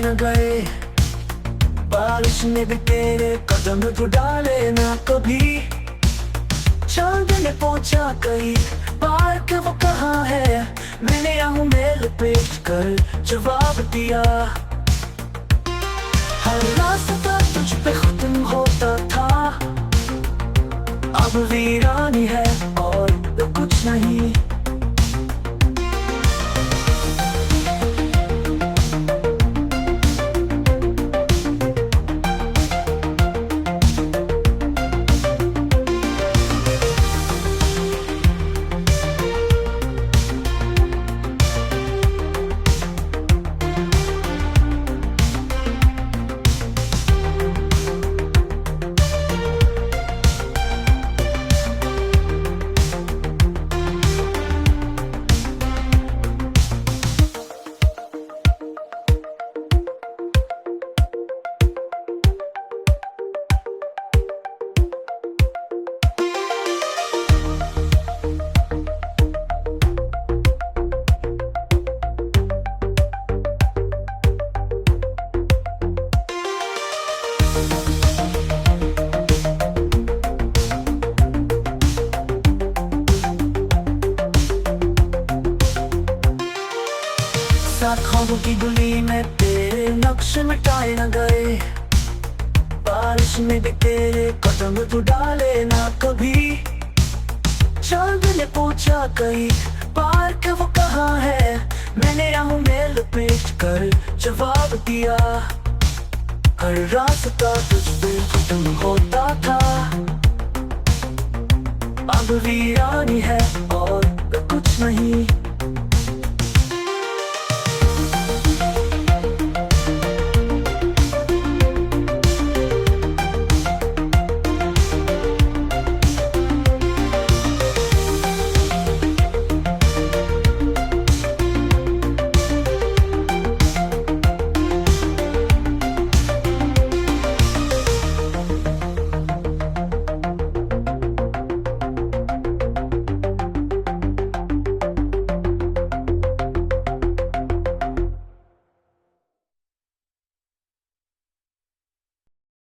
न गए, बारिश में भी तेरे कदम तो डाले ना कभी। चांद ने पूछा कई बार कि वो कहाँ है, मैंने यहाँ मेल पेश कर जवाब दिया। हर रास्ता तुझ पे खत्म होता था, अब वीरानी है और तो कुछ नहीं। साथ ख्वाबों की दुनिया में तेरे नक्श मिटाए न गए, बारिश में भी तेरे कदम तो डाले ना कभी। चांद ने पूछा कई बार कि वो कहाँ है, मैंने यहाँ मेल पेश कर जवाब दिया। हर रास्ता तुझ पे खत्म होता था, अब भी